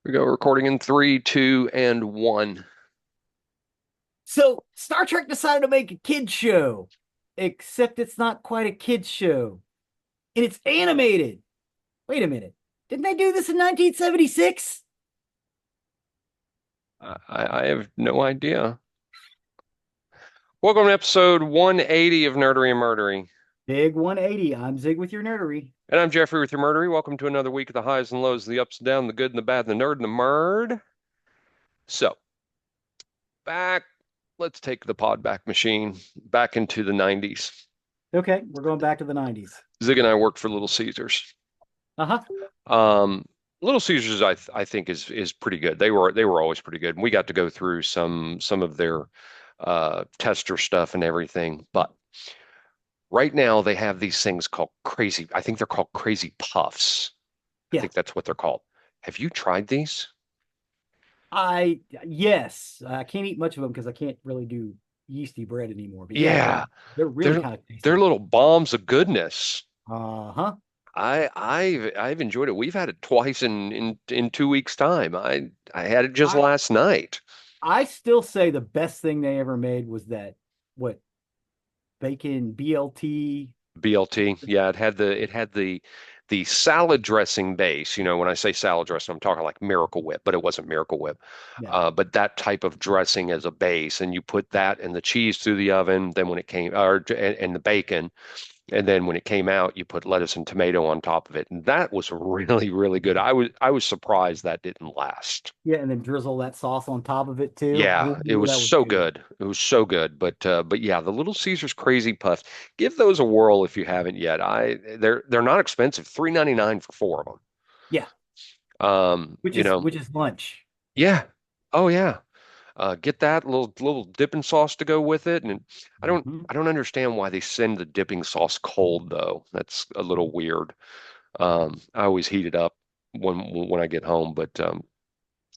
We go recording in three, two, and one. So Star Trek decided to make a kids show, except it's not quite a kids show, and it's animated. Wait a minute, didn't they do this in 1976? I have no idea. Welcome to episode 180 of Nerdery and Murdery. Big 180. I'm Zig with your nerdery. And I'm Jeffrey with your Murdery. Welcome to another week of the highs and lows, the ups and downs, the good and the bad, and the nerd and the murd. So, back, let's take the pod back machine back into the 90s. Okay, we're going back to the 90s. Zig and I worked for Little Caesars. Uh-huh. Um, Little Caesars, I think is pretty good. They were always pretty good. And we got to go through some of their tester stuff and everything, but right now, they have these things called crazy. I think they're called crazy puffs. I Yeah. think that's what they're called. Have you tried these? Yes, I can't eat much of them because I can't really do yeasty bread anymore. But yeah, they're Yeah, they're really they're kind of they're tasty. little bombs of goodness. Uh-huh. I've enjoyed it. We've had it twice in 2 weeks' time. I had it just I last night. I still say the best thing they ever made was that what bacon BLT. BLT. Yeah, it had the salad dressing base. When I say salad dressing, I'm talking like Miracle Whip, but it wasn't Miracle Whip. Yeah. But that type of dressing as a base, and you put that and the cheese through the oven. Then when it came, or and the bacon, and then when it came out, you put lettuce and tomato on top of it, and that was really, really good. I was surprised that didn't last. Yeah, and then drizzle that sauce on top of it too. Yeah, it Ooh, was that was so good. good. It was so good. But yeah, the Little Caesars Crazy Puffs. Give those a whirl if you haven't yet. They're not expensive. $3.99 for four of them. Yeah, Um, which you is know, which is lunch. yeah. Oh yeah. Get that little dipping sauce to go with it. And I don't Hmm. I don't understand why they send the dipping sauce cold though. That's a little weird. I always heat it up when I get home. But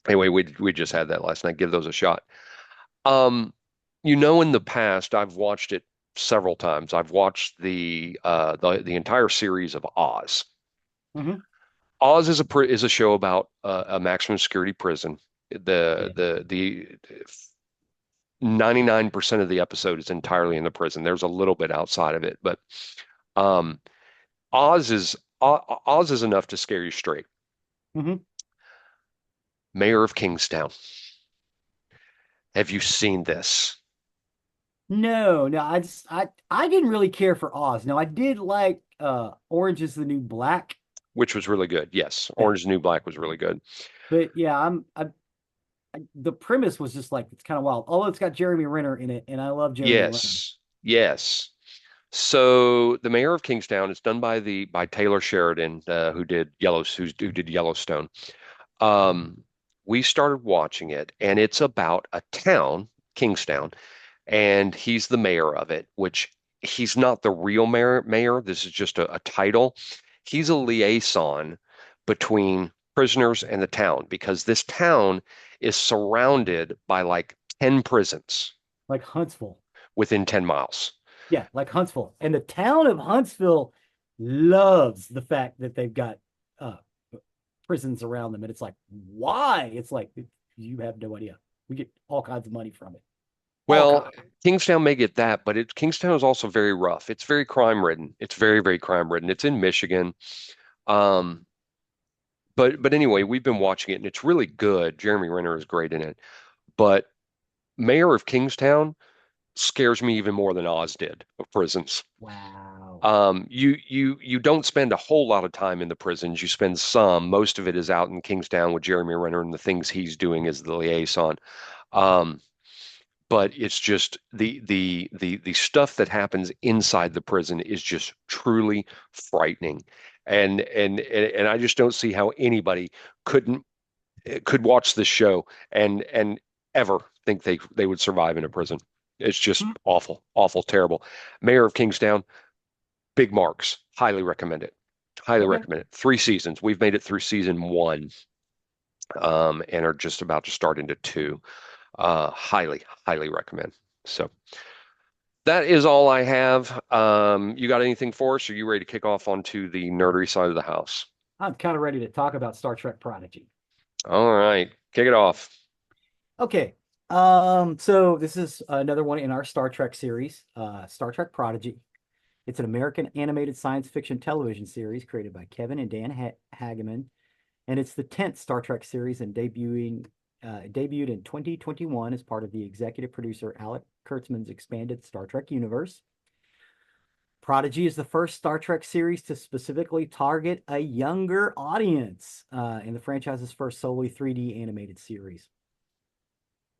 anyway, we just had that last night. Give those a shot. Um, in the past, I've watched it several times. I've watched the entire series of Oz. Hmm. Oz is a show about a maximum security prison. The Yeah. the the 99% of the episode is entirely in the prison. There's a little bit outside of it, but um, Oz is enough to scare you straight. Hmm. Mayor of Kingstown. Have you seen this? No, no, I didn't really care for Oz. No, I did like Orange is the New Black. Which was really good. Yes, Yeah. Orange is the New Black was really good. But yeah, the premise was just like it's kind of wild. Although it's got Jeremy Renner in it, and I love Jeremy Renner. Yes, yes. So the Mayor of Kingstown is done by Taylor Sheridan, who did Yellowstone. Um, we started watching it, and it's about a town, Kingstown, and he's the mayor of it, which he's not the real mayor. This is just a title. He's a liaison between prisoners and the town because this town is surrounded by like 10 prisons Like Huntsville. within 10 miles. Yeah, like Huntsville. And the town of Huntsville loves the fact that they've got uh prisons around them. And it's like, why? It's like you have no idea. We get all kinds of money from it. All Well, kinds. Kingstown may get that, but Kingstown is also very rough. It's very crime ridden. It's very, very crime ridden. It's in Michigan. Um, but anyway, we've been watching it and it's really good. Jeremy Renner is great in it. But Mayor of Kingstown scares me even more than Oz did of prisons. Wow. You don't spend a whole lot of time in the prisons. You spend some. Most of it is out in Kingstown with Jeremy Renner and the things he's doing as the liaison. Um, but it's just the stuff that happens inside the prison is just truly frightening. And I just don't see how anybody couldn't could watch this show and ever think they would survive in a prison. It's just Hmm. awful, awful, terrible. Mayor of Kingstown, big marks. Highly recommend it. Highly Okay. recommend it. 3 seasons. We've made it through season one, and are just about to start into two. Highly, highly recommend. So that is all I have. You got anything for us? Are you ready to kick off onto the nerdery side of the house? I'm kind of ready to talk about Star Trek Prodigy. All right, kick it off. Okay. So this is another one in our Star Trek series, Star Trek Prodigy. It's an American animated science fiction television series created by Kevin and Dan Hageman, and it's the 10th Star Trek series and debuted in 2021 as part of the executive producer Alec Kurtzman's expanded Star Trek universe. Prodigy is the first Star Trek series to specifically target a younger audience, and the franchise's first solely 3D animated series.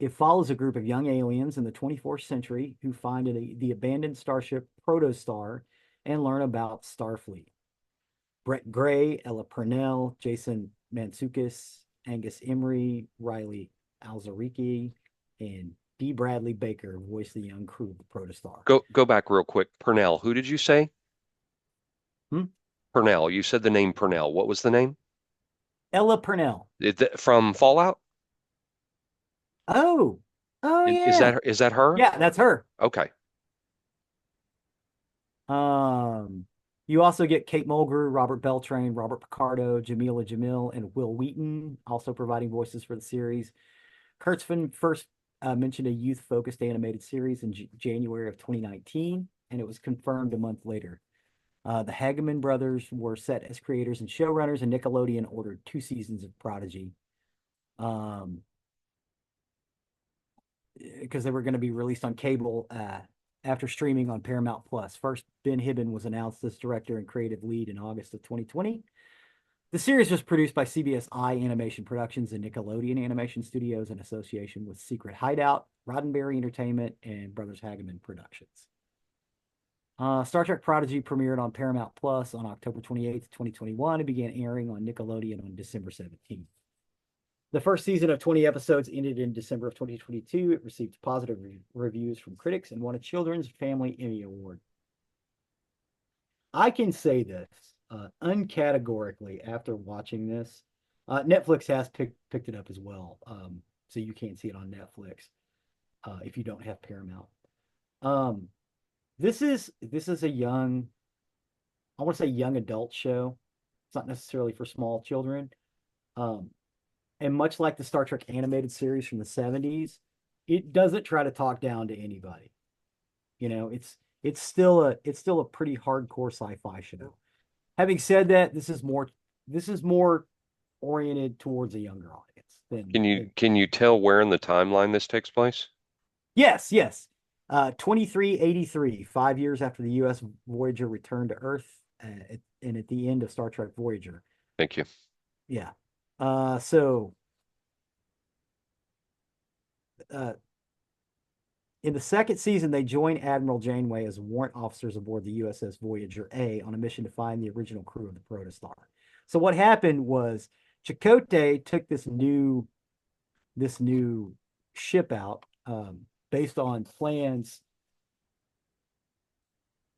It follows a group of young aliens in the 24th century who find the abandoned starship Protostar and learn about Starfleet. Brett Gray, Ella Purnell, Jason Mantzoukas, Angus Emery, Riley Alzariki, and D. Bradley Baker voice the young crew of the Protostar. Go back real quick. Purnell. Who did you say? Hmm? Purnell. You said the name Purnell. What was the name? Ella Purnell. From Fallout? Oh, oh yeah, Is that her? yeah, that's her. Okay. Um, you also get Kate Mulgrew, Robert Beltran, Robert Picardo, Jamila Jamil, and Will Wheaton also providing voices for the series. Kurtzman first mentioned a youth-focused animated series in January of 2019, and it was confirmed a month later. The Hageman brothers were set as creators and showrunners, and Nickelodeon ordered 2 seasons of Prodigy because they were going to be released on cable after streaming on Paramount Plus. First, Ben Hibben was announced as director and creative lead in August of 2020. The series was produced by CBS Animation Productions and Nickelodeon Animation Studios in association with Secret Hideout, Roddenberry Entertainment, and Brothers Hageman Productions. Star Trek Prodigy premiered on Paramount Plus on October 28th, 2021, and began airing on Nickelodeon on December 17th. The first season of 20 episodes ended in December of 2022. It received positive reviews from critics and won a Children's Family Emmy Award. I can say this uncategorically after watching this. Netflix has picked it up as well, so you can't see it on Netflix if you don't have Paramount. Um, this is a young, I want to say young adult show. It's not necessarily for small children. Um, and much like the Star Trek animated series from the 70s, it doesn't try to talk down to anybody. You know, it's still a pretty hardcore sci-fi show. Having said that, this is more oriented towards a younger audience than Can you tell where in the timeline this takes place? yes, yes. 2383, 5 years after the US Voyager returned to Earth, and at the end of Star Trek Voyager. Thank you. Yeah. So uh, in the second season, they join Admiral Janeway as warrant officers aboard the USS Voyager A on a mission to find the original crew of the Protostar. So what happened was Chakotay took this new ship out based on plans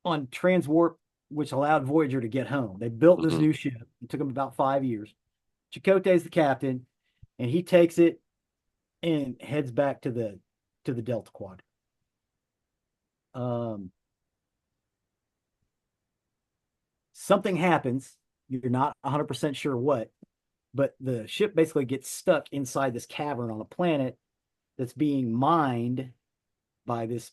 on transwarp, which allowed Voyager to get home. They built this Hmm. new ship. It took them about 5 years. Chakotay is the captain, and he takes it and heads back to the Delta Quadrant. Um, Something happens. You're not 100% sure what, but the ship basically gets stuck inside this cavern on a planet that's being mined by this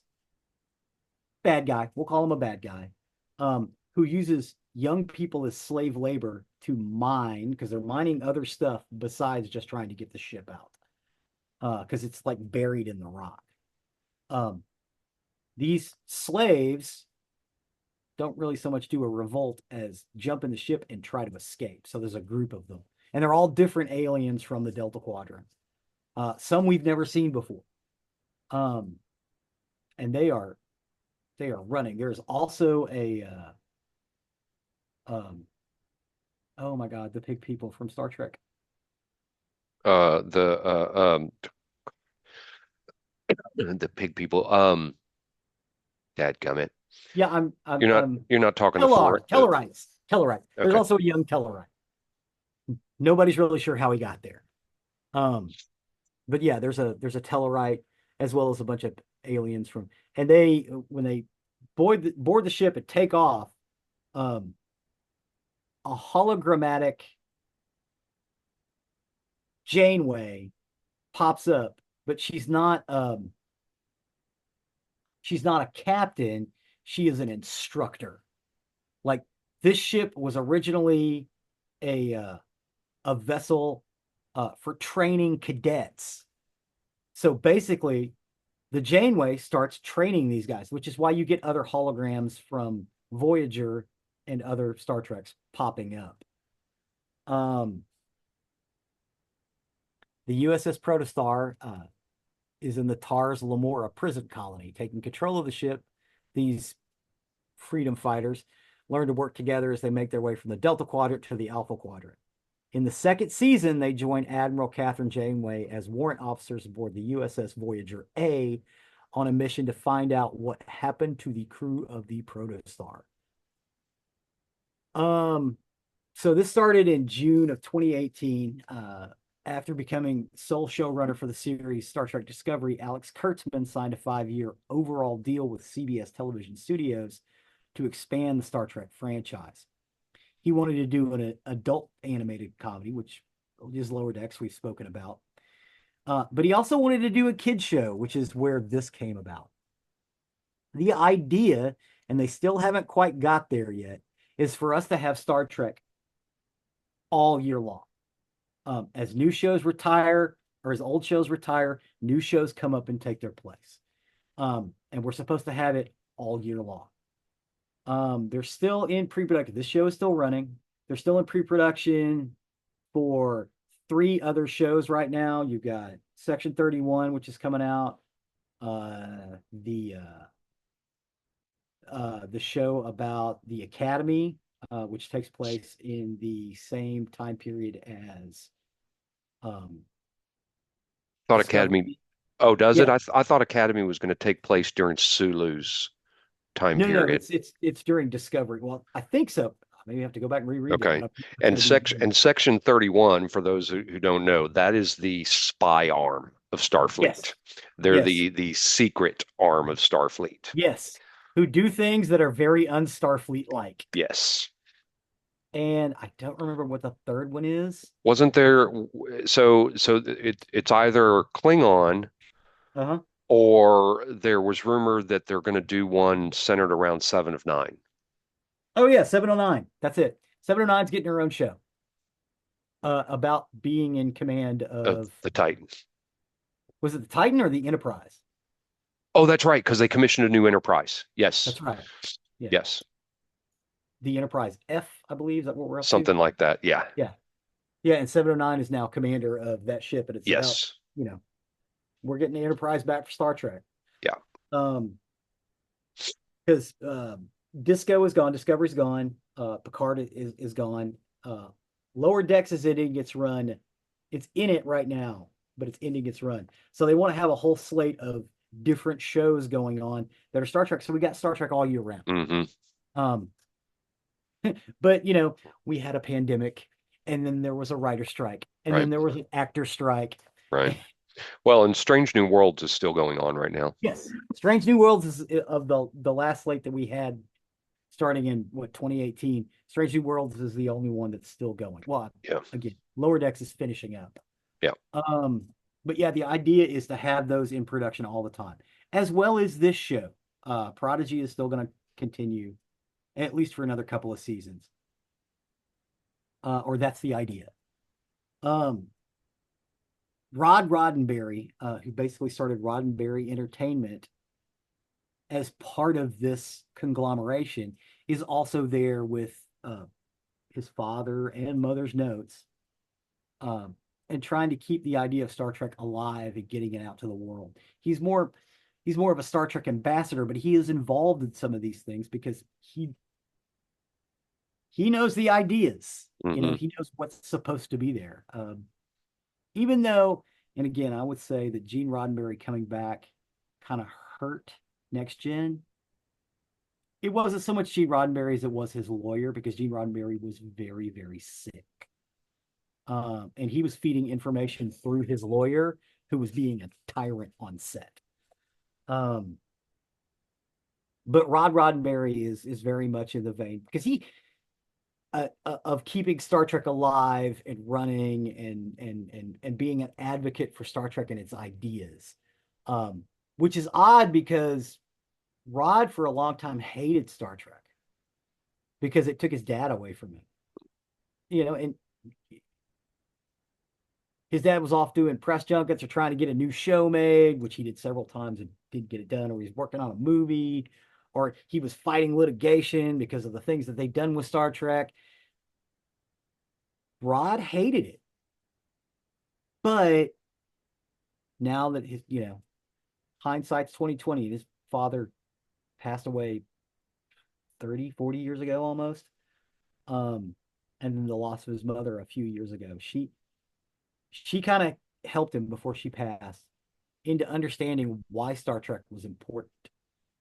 bad guy. We'll call him a bad guy, who uses young people as slave labor to mine because they're mining other stuff besides just trying to get the ship out because it's like buried in the rock. Um, these slaves don't really so much do a revolt as jump in the ship and try to escape. So there's a group of them, and they're all different aliens from the Delta Quadrant. Some we've never seen before, um, and they are running. There's also a oh my god, the pig people from Star Trek. The pig people. Dadgummit. Yeah, I'm You're not talking the Tellar, four. Tellarites. There's Okay. also a young Tellarite. Nobody's really sure how he got there. Um, but yeah, there's a Tellarite as well as a bunch of aliens from, and they when they board the ship and take off, um, a hologrammatic Janeway pops up, but she's not a captain. She is an instructor. Like this ship was originally a vessel for training cadets. So basically, the Janeway starts training these guys, which is why you get other holograms from Voyager and other Star Treks popping up. Um, the USS Protostar is in the Tars Lamora prison colony, taking control of the ship. These freedom fighters learn to work together as they make their way from the Delta Quadrant to the Alpha Quadrant. In the second season, they join Admiral Catherine Janeway as warrant officers aboard the USS Voyager A on a mission to find out what happened to the crew of the Protostar. Um, so this started in June of 2018. After becoming sole showrunner for the series Star Trek Discovery, Alex Kurtzman signed a 5-year overall deal with CBS Television Studios to expand the Star Trek franchise. He wanted to do an adult animated comedy, which is Lower Decks we've spoken about. But he also wanted to do a kid show, which is where this came about. The idea, and they still haven't quite got there yet, is for us to have Star Trek all year long. As new shows retire or as old shows retire, new shows come up and take their place. And we're supposed to have it all year long. They're still in pre-production. This show is still running. They're still in pre-production for 3 other shows right now. You've got Section 31, which is coming out. The show about the Academy, which takes place in the same time period as Thought Academy. Discovery. Oh, does it? Yeah. I thought Academy was going to take place during Sulu's time No, no, period. it's during Discovery. Well, I think so. Maybe I have to go back and reread that, but Okay. I think it's going to be. And Section 31, for those who don't know, that is the spy arm of Starfleet. Yes. They're Yes. the secret arm of Starfleet. Yes. Who do things that are very un-Starfleet like. Yes. And I don't remember what the third one is. Wasn't there it's either Klingon Uh-huh. or there was rumor that they're going to do one centered around Seven of Nine Oh yeah, 709. That's it. 709's getting her own show. About being in command of of, the Titans. was it the Titan or the Enterprise? Oh, that's right, because they commissioned a new Enterprise. Yes. That's right. Yeah. Yes. The Enterprise F, I believe. Is that what we're up to? Something like that. Yeah. Yeah. Yeah. And 709 is now commander of that ship. And it's about, Yes. you know, we're getting the Enterprise back for Star Trek. Yeah. Um, because Disco is gone, Discovery's gone, Picard is gone. Lower Decks is ending its run. It's in it right now, but it's ending its run. So they want to have a whole slate of different shows going on that are Star Trek. So we got Star Trek all year round. Hmm. Um, but we had a pandemic, and then there was a writer strike, and Right. then there was an actor strike. Right. Well, and Strange New Worlds is still going on right now. Yes, Strange New Worlds is of the last slate that we had starting in 2018. Strange New Worlds is the only one that's still going. Well, Yeah. again, Lower Decks is finishing up. Yeah. But yeah, the idea is to have those in production all the time, as well as this show. Prodigy is still going to continue, at least for another couple of seasons. Or that's the idea. Rod Roddenberry, who basically started Roddenberry Entertainment as part of this conglomeration, is also there with his father and mother's notes, and trying to keep the idea of Star Trek alive and getting it out to the world. He's more of a Star Trek ambassador, but he is involved in some of these things because he knows the ideas. Hmm. He knows what's supposed to be there. Even though, and again, I would say that Gene Roddenberry coming back kind of hurt Next Gen. It wasn't so much Gene Roddenberry as it was his lawyer, because Gene Roddenberry was very, very sick. And he was feeding information through his lawyer, who was being a tyrant on set. But Rod Roddenberry is very much in the vein, because of keeping Star Trek alive and running and being an advocate for Star Trek and its ideas. Which is odd because Rod for a long time hated Star Trek because it took his dad away from him. And his dad was off doing press junkets or trying to get a new show made, which he did several times and didn't get it done, or he's working on a movie, or he was fighting litigation because of the things that they've done with Star Trek. Rod hated it. But now that hindsight's 2020, his father passed away 30, 40 years ago almost. Um, and then the loss of his mother a few years ago. She kind of helped him before she passed into understanding why Star Trek was important.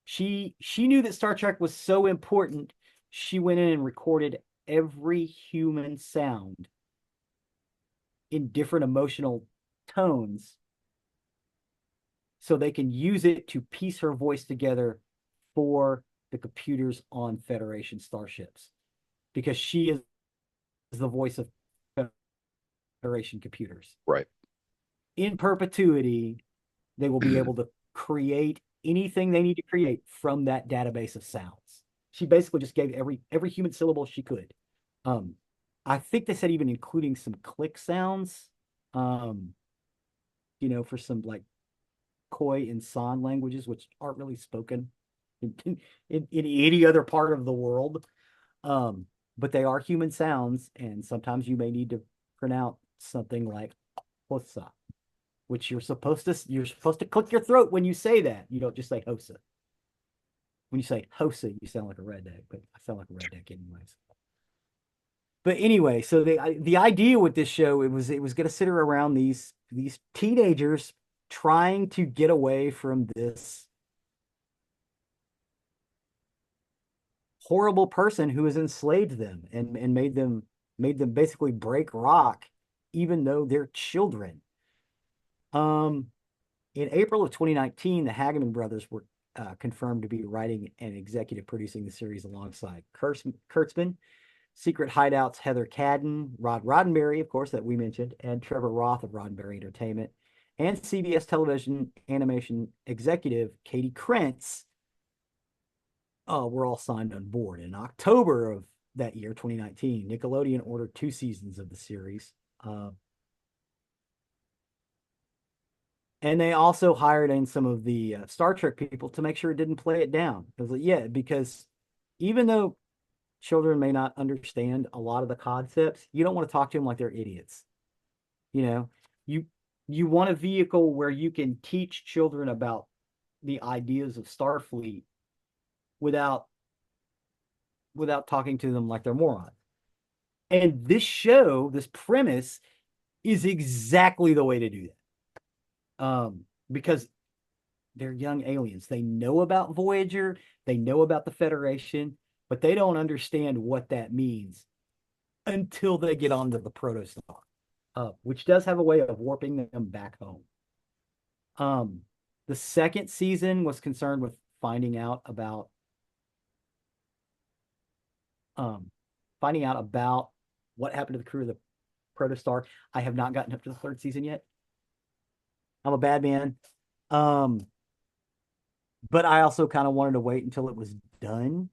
She knew that Star Trek was so important, she went in and recorded every human sound in different emotional tones so they can use it to piece her voice together for the computers on Federation starships because she is the voice of Federation computers. Right. In perpetuity, they will be able to create anything they need to create from that database of sounds. She basically just gave every human syllable she could. Um, I think they said even including some click sounds, um, for some like Khoi and San languages, which aren't really spoken in any other part of the world. But they are human sounds, and sometimes you may need to pronounce something like Hosa, which you're supposed to click your throat when you say that. You don't just say Hosa. When you say Hosa, you sound like a redneck, but I sound like a redneck anyways. But anyway, so the idea with this show it was going to center around these teenagers trying to get away from this horrible person who has enslaved them and made them basically break rock, even though they're children. Um, in April of 2019, the Hageman brothers were confirmed to be writing and executive producing the series alongside Kurtzman, Secret Hideout's Heather Cadden, Rod Roddenberry, of course, that we mentioned, and Trevor Roth of Roddenberry Entertainment, and CBS television animation executive Katie Krentz. Were all signed on board. In October of that year, 2019, Nickelodeon ordered 2 seasons of the series. And they also hired in some of the Star Trek people to make sure it didn't play it down. Because even though children may not understand a lot of the concepts, you don't want to talk to them like they're idiots. You know, you you want a vehicle where you can teach children about the ideas of Starfleet without talking to them like they're morons. And this show, this premise, is exactly the way to do that. Because they're young aliens. They know about Voyager, they know about the Federation, but they don't understand what that means until they get onto the protostar, which does have a way of warping them back home. Um, the second season was concerned with um, finding out about what happened to the crew of the protostar. I have not gotten up to the third season yet. I'm a bad man. Um, but I also kind of wanted to wait until it was done.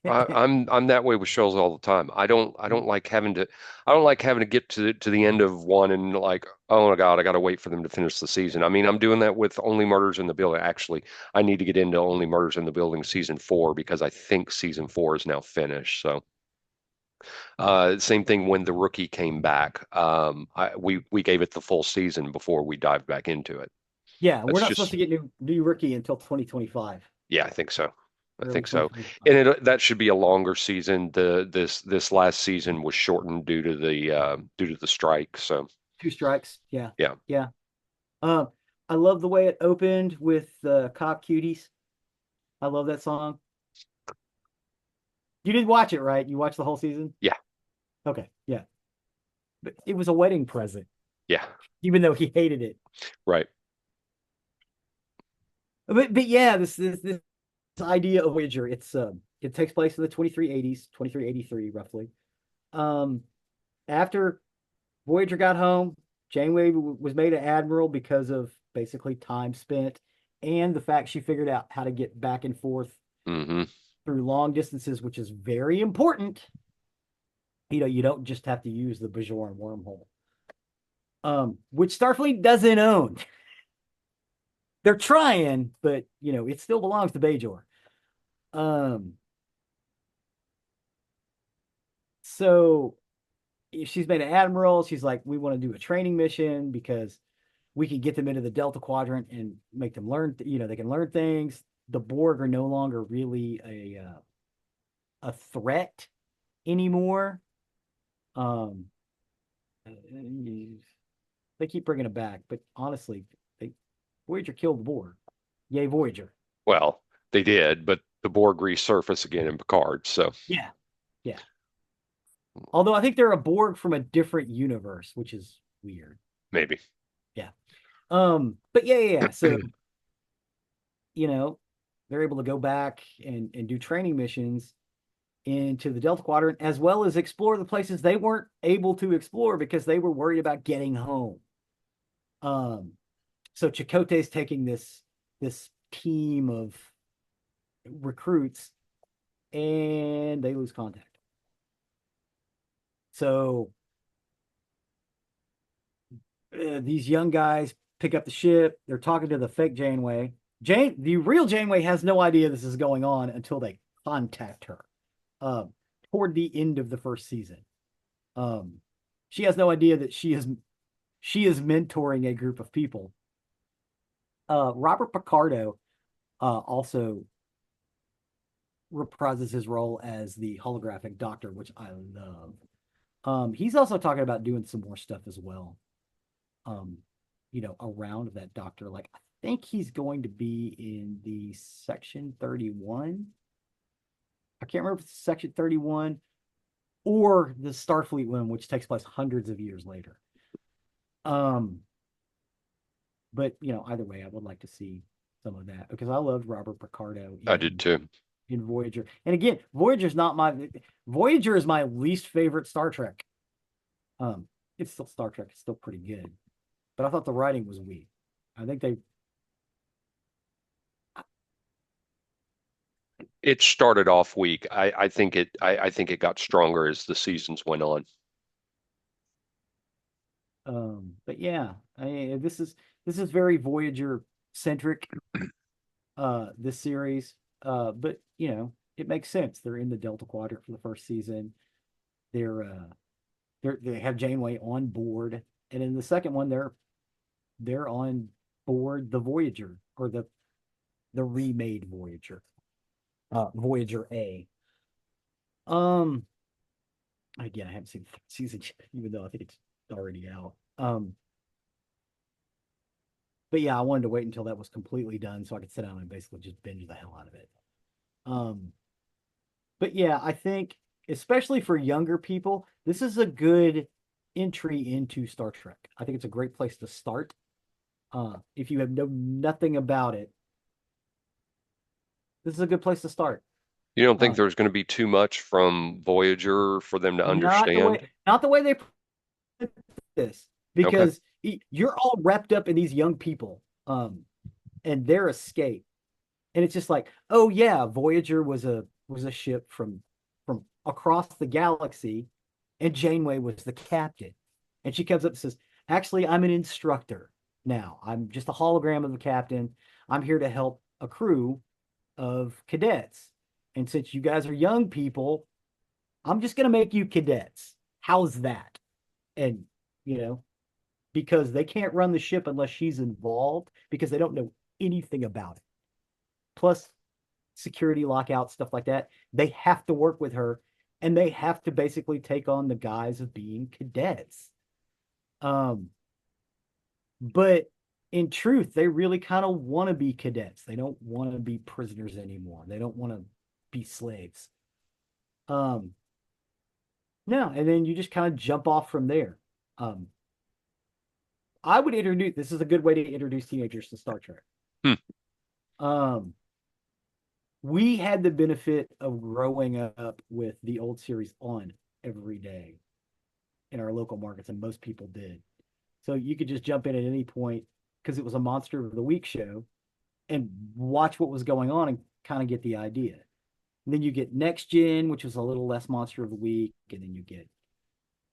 I'm that way with shows all the time. I don't like having to get to the end of one and like, oh my God, I got to wait for them to finish the season. I mean, I'm doing that with Only Murders in the Building. Actually, I need to get into Only Murders in the Building season 4 because I think season 4 is now finished. So, same thing when The Rookie came back. We gave it the full season before we dived back into it. Yeah, we're That's not supposed just to get new rookie until 2025, Yeah, I think so. I early think so. 2025. And that should be a longer season. This last season was shortened due to the strike. So 2 strikes. Yeah, yeah. yeah. Um, I love the way it opened with Cop Cuties. I love that song. You did watch it, right? You watched the whole season? Yeah. Okay, yeah. But it was a wedding present, Yeah. even though he hated it. Right. But yeah, this idea of Voyager, it takes place in the 2380s, 2383 roughly. Um, after Voyager got home, Janeway was made an admiral because of basically time spent and the fact she figured out how to get back and forth Hmm. through long distances, which is very important. You don't just have to use the Bajoran wormhole, which Starfleet doesn't own. They're trying, but it still belongs to Bajor. Um, so she's made an admiral. She's like, we want to do a training mission because we can get them into the Delta Quadrant and make them learn. They can learn things. The Borg are no longer really a threat anymore. Um, they keep bringing it back, but honestly, Voyager killed the Borg. Yay, Voyager. Well, they did, but the Borg resurface again in Picard, so Yeah, yeah. Although I think they're a Borg from a different universe, which is weird. maybe. Yeah. But yeah. So, you know, they're able to go back and do training missions into the Delta Quadrant, as well as explore the places they weren't able to explore because they were worried about getting home. Um, so Chakotay's taking this team of recruits and they lose contact. So these young guys pick up the ship. They're talking to the fake Janeway. The real Janeway has no idea this is going on until they contact her um, toward the end of the first season. Um, she has no idea that she is mentoring a group of people. Robert Picardo also reprises his role as the holographic doctor, which I love. He's also talking about doing some more stuff as well. Um, around that doctor. Like I think he's going to be in the Section 31. I can't remember if it's Section 31 or the Starfleet one, which takes place hundreds of years later. Um, but either way, I would like to see some of that because I loved Robert Picardo I did too. in Voyager. And again, Voyager is my least favorite Star Trek. Um, it's still Star Trek, it's still pretty good. But I thought the writing was weak. I think they It started off weak. I think it got stronger as the seasons went on. But yeah, this is very Voyager centric, this series. But it makes sense. They're in the Delta Quadrant for the first season. They have Janeway on board, and in the second one, they're on board the Voyager or the remade Voyager, Voyager A. Um, Again, I haven't seen the third season yet, even though I think it's already out. But yeah, I wanted to wait until that was completely done so I could sit down and basically just binge the hell out of it. Um, but yeah, I think especially for younger people, this is a good entry into Star Trek. I think it's a great place to start. If you have nothing about it, this is a good place to start. You don't think Uh, there's going to be too much from Voyager for them to not the way understand? not the way they put this, Okay. because you're all wrapped up in these young people, and their escape. And it's just like, oh yeah, Voyager was a ship from across the galaxy, and Janeway was the captain. And she comes up and says, "Actually, I'm an instructor now. I'm just a hologram of the captain. I'm here to help a crew of cadets. And since you guys are young people, I'm just gonna make you cadets. How's that?" And you know, because they can't run the ship unless she's involved because they don't know anything about it. Plus security lockout, stuff like that. They have to work with her and they have to basically take on the guise of being cadets. Um, but in truth, they really kind of want to be cadets. They don't want to be prisoners anymore. They don't want to be slaves. Um, no, and then you just kind of jump off from there. Um, I would introduce this is a good way to introduce teenagers to Star Trek. Hmm. Um, we had the benefit of growing up with the old series on. every day in our local markets, and most people did. So you could just jump in at any point because it was a Monster of the Week show and watch what was going on and kind of get the idea. And then you get Next Gen, which was a little less Monster of the Week, and then you get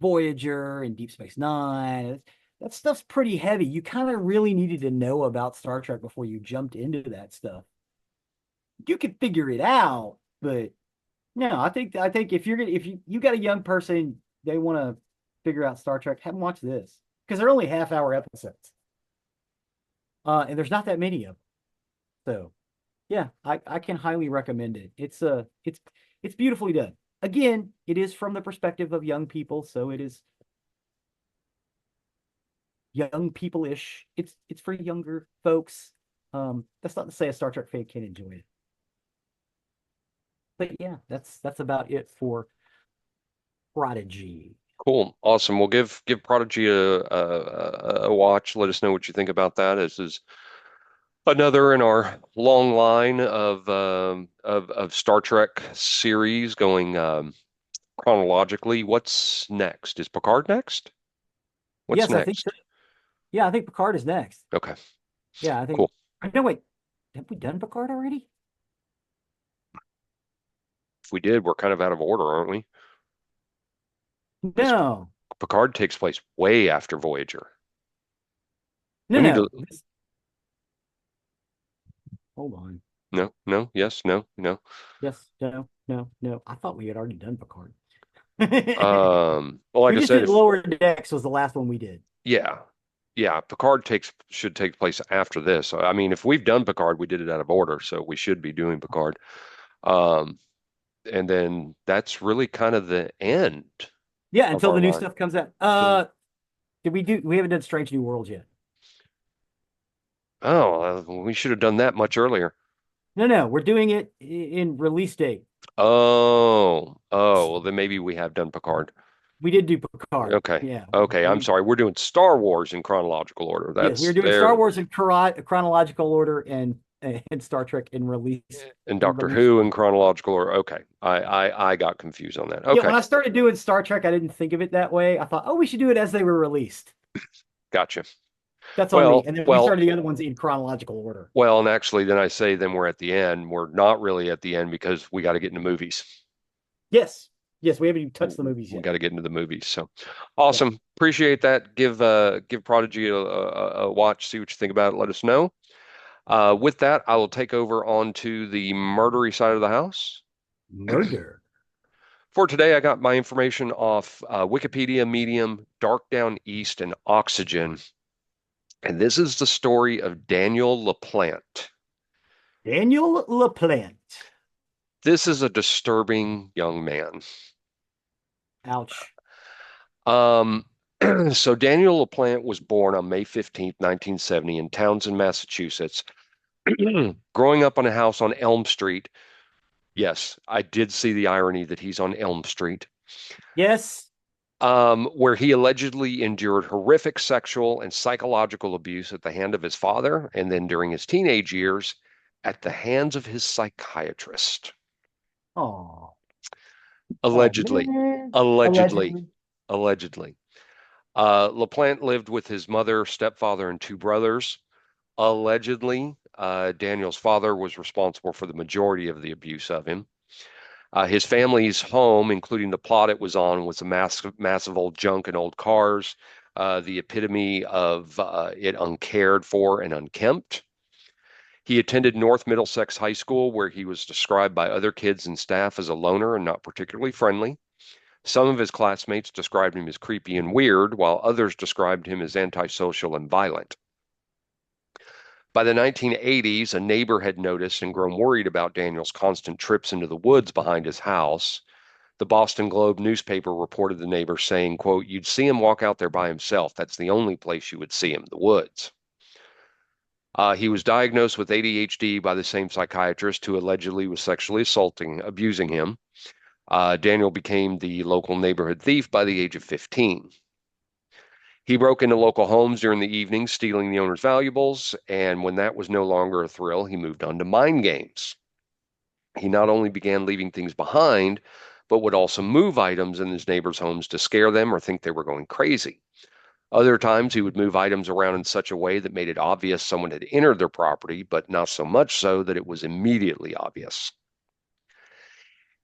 Voyager and Deep Space Nine. That stuff's pretty heavy. You kind of really needed to know about Star Trek before you jumped into that stuff. You could figure it out, but no, I think if you got a young person, they want to figure out Star Trek, have them watch this because they're only half-hour episodes, and there's not that many of them. So yeah, I can highly recommend it. It's beautifully done. Again, it is from the perspective of young people, so it is young people-ish. It's for younger folks. That's not to say a Star Trek fan can enjoy it. But yeah, that's about it for Prodigy. Cool. Awesome. Well, give Prodigy a watch. Let us know what you think about that. This is another in our long line of Star Trek series going chronologically. What's next? Is Picard next? What's Yes, I think so. next? Yeah, I think Picard is next. Okay, Yeah, I think. cool. No, wait. Have we done Picard already? If we did, we're kind of out of order, aren't we? Because No, Picard takes place way after Voyager. no, We need to no. Hold on. no, no, yes, no, no. Yes, no, no, no. I thought we had already done Picard. Well, like We I just said, did if Lower Decks was the last one we did. yeah, yeah, Picard takes should take place after this. I mean, if we've done Picard, we did it out of order, so we should be doing Picard. Um, and then that's really kind of the end Yeah, of until our the new line. stuff comes out. So, Did we do? We haven't done Strange New Worlds yet. oh, we should have done that much earlier. No, no, we're doing it in release date. Well, then maybe we have done Picard. We did do Picard. Okay, Yeah, okay, I'm we sorry. We're doing Star Wars in chronological order. yes, we were That's doing Star there, Wars in chronological order and Star Trek in and in Doctor release Who in date. chronological order. Okay, I got confused on that. Yeah, Okay, when I started doing Star Trek, I didn't think of it that way. I thought, oh, we should do it as they were released. gotcha. That's on me. Well, And then we well, started the other ones in chronological order. well, and actually, then I say then we're at the end. We're not really at the end because we got to get into movies. Yes. Yes, we haven't even touched the movies We yet. got to get into the movies. So Yeah. awesome. Appreciate that. Give Prodigy a watch, see what you think about it. Let us know. With that, I will take over onto the murdery side of the house. Murder. For today, I got my information off Wikipedia, Medium, Dark Down East, and Oxygen. And this is the story of Daniel LaPlante. Daniel LaPlante. This is a disturbing young man. Ouch. Um, so Daniel LaPlante was born on May 15th, 1970 in Townsend, Massachusetts. Growing up on a house on Elm Street. Yes, I did see the irony that he's on Elm Street. Yes. Where he allegedly endured horrific sexual and psychological abuse at the hand of his father, and then during his teenage years, at the hands of his psychiatrist. Oh. Oh Allegedly, man. allegedly, Allegedly. allegedly. LaPlante lived with his mother, stepfather, and two brothers. Allegedly, Daniel's father was responsible for the majority of the abuse of him. His family's home, including the plot it was on, was a massive old junk and old cars, the epitome of it uncared for and unkempt. He attended North Middlesex High School, where he was described by other kids and staff as a loner and not particularly friendly. Some of his classmates described him as creepy and weird, while others described him as antisocial and violent. By the 1980s, a neighbor had noticed and grown worried about Daniel's constant trips into the woods behind his house. The Boston Globe newspaper reported the neighbor saying, quote, "You'd see him walk out there by himself. That's the only place you would see him, the woods." He was diagnosed with ADHD by the same psychiatrist who allegedly was sexually abusing him. Daniel became the local neighborhood thief by the age of 15. He broke into local homes during the evening, stealing the owner's valuables, and when that was no longer a thrill, he moved on to mind games. He not only began leaving things behind, but would also move items in his neighbors' homes to scare them or think they were going crazy. Other times, he would move items around in such a way that made it obvious someone had entered their property, but not so much so that it was immediately obvious.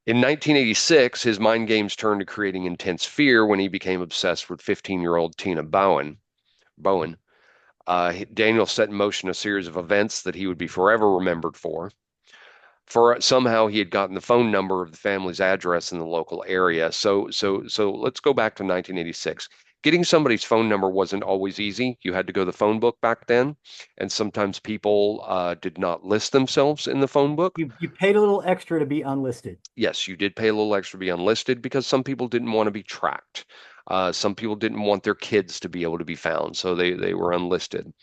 In 1986, his mind games turned to creating intense fear when he became obsessed with 15-year-old Tina Bowen. Daniel set in motion a series of events that he would be forever remembered for. For somehow he had gotten the phone number of the family's address in the local area. So let's go back to 1986. Getting somebody's phone number wasn't always easy. You had to go to the phone book back then, and sometimes people did not list themselves in the phone book. You paid a little extra to be unlisted. Yes, you did pay a little extra to be unlisted because some people didn't want to be tracked. Some people didn't want their kids to be able to be found, so they were unlisted.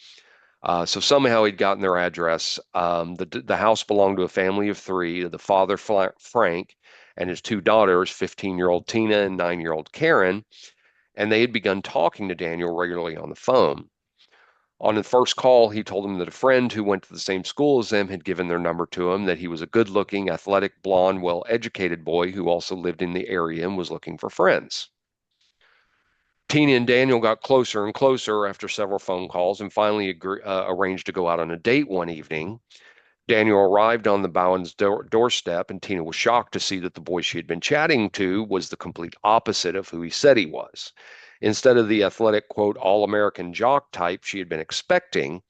So somehow he'd gotten their address. The house belonged to a family of three, the father, Frank, and his two daughters, 15-year-old Tina and 9-year-old Karen, and they had begun talking to Daniel regularly on the phone. On the first call, he told him that a friend who went to the same school as them had given their number to him, that he was a good-looking, athletic, blonde, well-educated boy who also lived in the area and was looking for friends. Tina and Daniel got closer and closer after several phone calls and finally arranged to go out on a date one evening. Daniel arrived on the Bowens doorstep, and Tina was shocked to see that the boy she had been chatting to was the complete opposite of who he said he was. Instead of the athletic, quote, all-American jock type she had been expecting,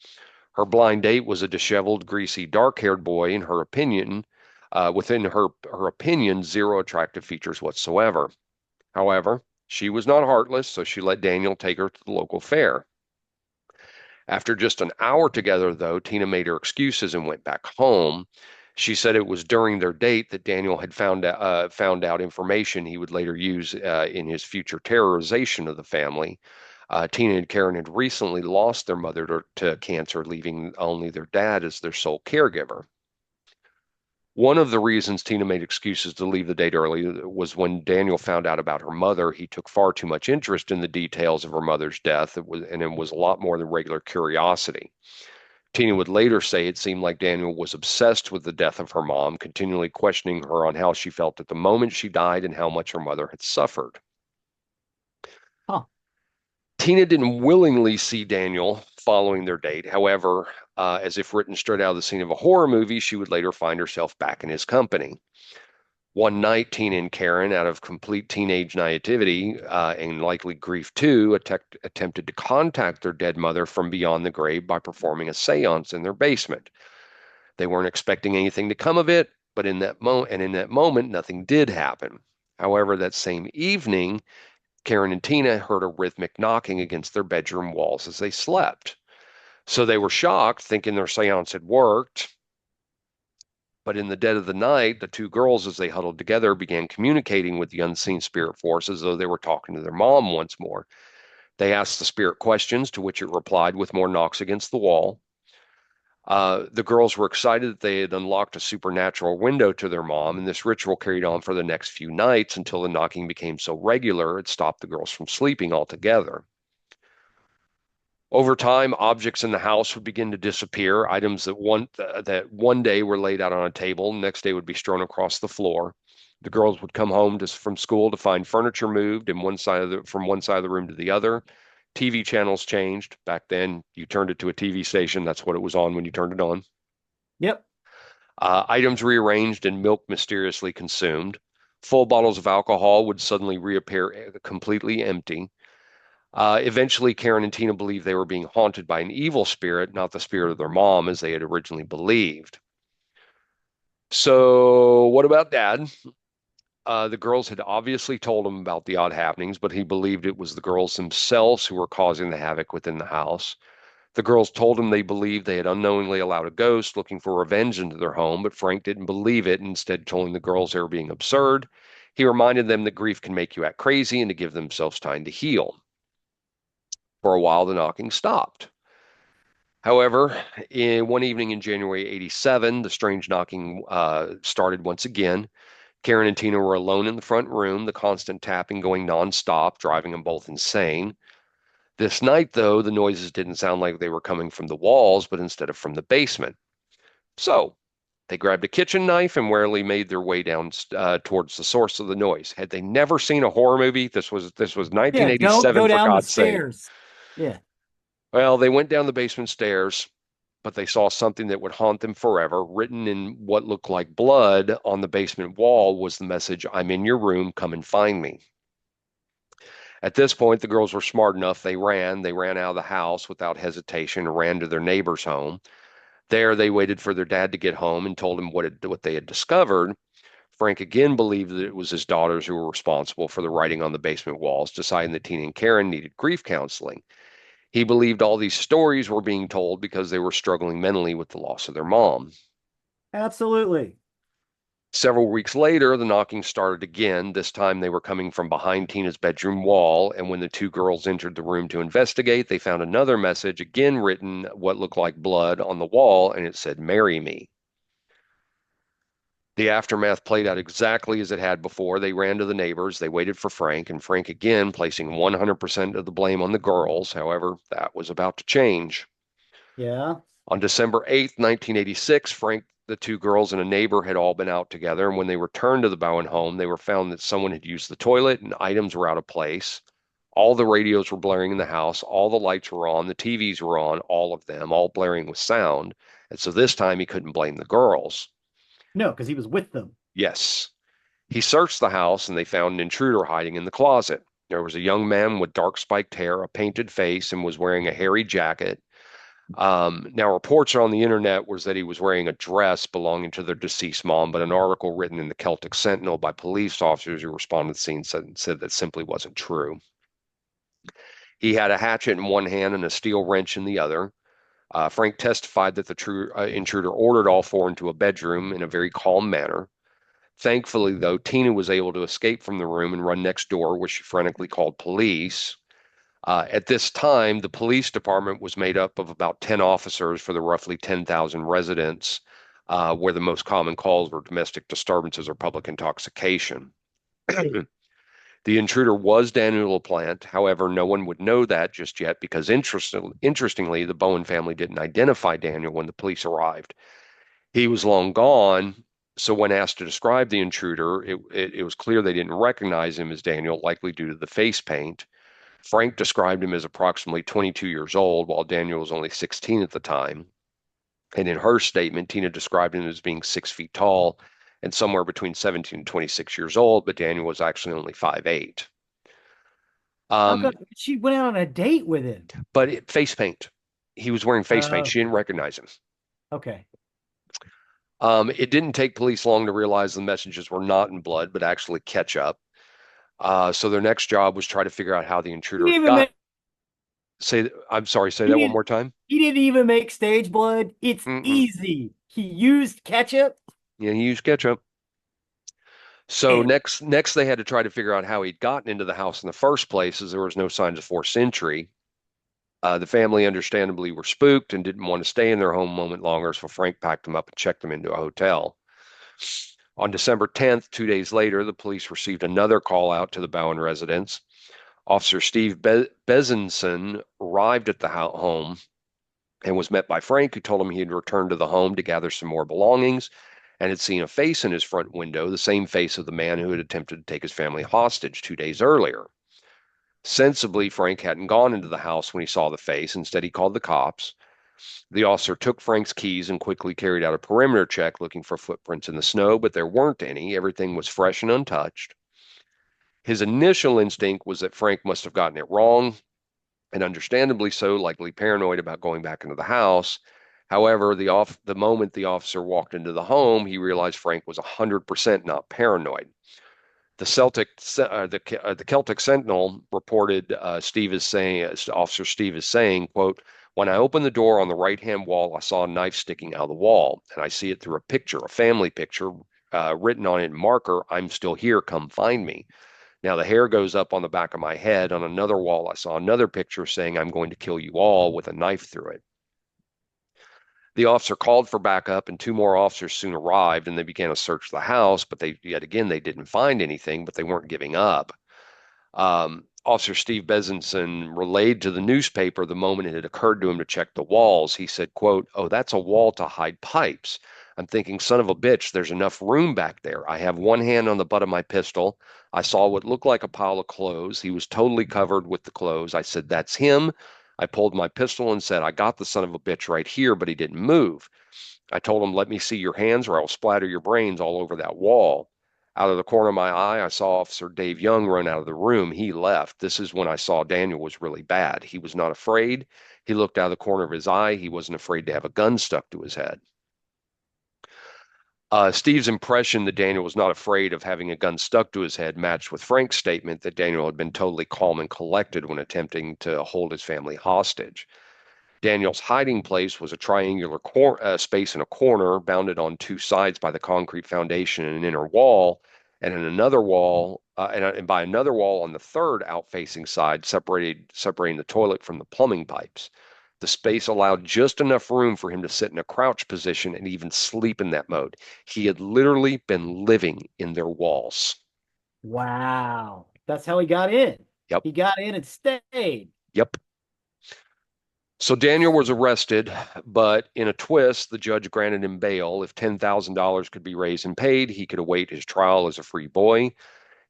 her blind date was a disheveled, greasy, dark-haired boy, in her opinion, within her opinion, zero attractive features whatsoever. However, she was not heartless, so she let Daniel take her to the local fair. After just an hour together, though, Tina made her excuses and went back home. She said it was during their date that Daniel had found out information he would later use in his future terrorization of the family. Tina and Karen had recently lost their mother to cancer, leaving only their dad as their sole caregiver. One of the reasons Tina made excuses to leave the date early was when Daniel found out about her mother, he took far too much interest in the details of her mother's death. And it was a lot more than regular curiosity. Tina would later say it seemed like Daniel was obsessed with the death of her mom, continually questioning her on how she felt at the moment she died and how much her mother had suffered. Huh. Tina didn't willingly see Daniel following their date. However, as if written straight out of the scene of a horror movie, she would later find herself back in his company. One night, Tina and Karen, out of complete teenage naivety and likely grief too, attempted to contact their dead mother from beyond the grave by performing a seance in their basement. They weren't expecting anything to come of it, but in that moment, nothing did happen. However, that same evening, Karen and Tina heard a rhythmic knocking against their bedroom walls as they slept. So they were shocked, thinking their seance had worked. But in the dead of the night, the two girls, as they huddled together, began communicating with the unseen spirit force as though they were talking to their mom once more. They asked the spirit questions, to which it replied with more knocks against the wall. The girls were excited that they had unlocked a supernatural window to their mom, and this ritual carried on for the next few nights until the knocking became so regular it stopped the girls from sleeping altogether. Over time, objects in the house would begin to disappear. Items that one day were laid out on a table, next day would be strewn across the floor. The girls would come home from school to find furniture moved from one side of the room to the other. TV channels changed. Back then, you turned it to a TV station. That's what it was on when you turned it on. Yep. Items rearranged and milk mysteriously consumed. Full bottles of alcohol would suddenly reappear completely empty. Eventually, Karen and Tina believed they were being haunted by an evil spirit, not the spirit of their mom, as they had originally believed. So, what about Dad? The girls had obviously told him about the odd happenings, but he believed it was the girls themselves who were causing the havoc within the house. The girls told him they believed they had unknowingly allowed a ghost looking for revenge into their home, but Frank didn't believe it, instead telling the girls they were being absurd. He reminded them that grief can make you act crazy and to give themselves time to heal. For a while, the knocking stopped. However, one evening in January 87, the strange knocking started once again. Karen and Tina were alone in the front room, the constant tapping going nonstop, driving them both insane. This night, though, the noises didn't sound like they were coming from the walls, but instead of from the basement. So They grabbed a kitchen knife and warily made their way down towards the source of the noise. Had they never seen a horror movie? This was Yeah, don't 1987 go for down the God's sake. stairs. Yeah. Well, they went down the basement stairs, but they saw something that would haunt them forever. Written in what looked like blood on the basement wall was the message, "I'm in your room, come and find me." At this point, the girls were smart enough. They ran. They ran out of the house without hesitation and ran to their neighbor's home. There, they waited for their dad to get home and told him what they had discovered. Frank again believed that it was his daughters who were responsible for the writing on the basement walls, deciding that Tina and Karen needed grief counseling. He believed all these stories were being told because they were struggling mentally with the loss of their mom. Absolutely. Several weeks later, the knocking started again. This time they were coming from behind Tina's bedroom wall, and when the two girls entered the room to investigate, they found another message, again written what looked like blood on the wall, and it said, "Marry me." The aftermath played out exactly as it had before. They ran to the neighbors. They waited for Frank, and Frank again placing 100% of the blame on the girls. However, that was about to change. Yeah. On December 8th, 1986, Frank, the two girls, and a neighbor had all been out together, and when they returned to the Bowen home, they were found that someone had used the toilet and items were out of place. All the radios were blaring in the house, all the lights were on, the TVs were on, all of them, all blaring with sound. And so this time he couldn't blame the girls. No, because he was with them. Yes. He searched the house and they found an intruder hiding in the closet. There was a young man with dark spiked hair, a painted face, and was wearing a hairy jacket. Now, reports on the internet was that he was wearing a dress belonging to their deceased mom, but an article written in the Celtic Sentinel by police officers who responded to the scene said that simply wasn't true. He had a hatchet in one hand and a steel wrench in the other. Frank testified that the intruder ordered all four into a bedroom in a very calm manner. Thankfully, though, Tina was able to escape from the room and run next door, where she frantically called police. At this time, the police department was made up of about 10 officers for the roughly 10,000 residents, where the most common calls were domestic disturbances or public intoxication. The intruder was Daniel LaPlante. However, no one would know that just yet because, interestingly, the Bowen family didn't identify Daniel when the police arrived. He was long gone, so when asked to describe the intruder, it was clear they didn't recognize him as Daniel, likely due to the face paint. Frank described him as approximately 22 years old, while Daniel was only 16 at the time. And in her statement, Tina described him as being 6 feet tall and somewhere between 17 and 26 years old, but Daniel was actually only 5'8". How Um, come she went out on a date with him? face paint. He was wearing face paint. Oh, She didn't recognize him. okay. It didn't take police long to realize the messages were not in blood, but actually ketchup. So their next job was try to figure out how the He intruder didn't even got. make I'm sorry, say he that one didn't more time. he didn't even make stage blood. It's Mm-mm. easy. He used ketchup. Yeah, he used ketchup. So Man, next they had to try to figure out how he'd gotten into the house in the first place, as there was no signs of forced entry. The family understandably were spooked and didn't want to stay in their home a moment longer, so Frank packed them up and checked them into a hotel. On December 10th, 2 days later, the police received another call out to the Bowen residence. Officer Steve Bezenson arrived at the home and was met by Frank, who told him he had returned to the home to gather some more belongings and had seen a face in his front window, the same face of the man who had attempted to take his family hostage 2 days earlier. Sensibly, Frank hadn't gone into the house when he saw the face. Instead, he called the cops. The officer took Frank's keys and quickly carried out a perimeter check looking for footprints in the snow, but there weren't any. Everything was fresh and untouched. His initial instinct was that Frank must have gotten it wrong, and understandably so, likely paranoid about going back into the house. However, the moment the officer walked into the home, he realized Frank was 100% not paranoid. The Celtic Sentinel reported Officer Steve is saying, quote, "When I opened the door on the right-hand wall, I saw a knife sticking out of the wall, and I see it through a picture, a family picture, written on it in marker, 'I'm still here, come find me.' Now the hair goes up on the back of my head. On another wall, I saw another picture saying, 'I'm going to kill you all,' with a knife through it." The officer called for backup, and two more officers soon arrived, and they began to search the house. But yet again, they didn't find anything, but they weren't giving up. Officer Steve Bezenson relayed to the newspaper the moment it had occurred to him to check the walls. He said, quote, "Oh, that's a wall to hide pipes. I'm thinking, son of a bitch, there's enough room back there. I have one hand on the butt of my pistol. I saw what looked like a pile of clothes. He was totally covered with the clothes. I said, that's him. I pulled my pistol and said, I got the son of a bitch right here, but he didn't move. I told him, let me see your hands or I'll splatter your brains all over that wall. Out of the corner of my eye, I saw Officer Dave Young run out of the room. He left. This is when I saw Daniel was really bad. He was not afraid. He looked out of the corner of his eye. He wasn't afraid to have a gun stuck to his head. Steve's impression that Daniel was not afraid of having a gun stuck to his head matched with Frank's statement that Daniel had been totally calm and collected when attempting to hold his family hostage. Daniel's hiding place was a triangular space in a corner, bounded on two sides by the concrete foundation and an inner wall, and in another wall, and by another wall on the third outfacing side, separating the toilet from the plumbing pipes. The space allowed just enough room for him to sit in a crouch position and even sleep in that mode. He had literally been living in their walls. Wow. That's how he got in. Yep, He got in and stayed. yep. So Daniel was arrested, but in a twist, the judge granted him bail. If $10,000 could be raised and paid, he could await his trial as a free boy.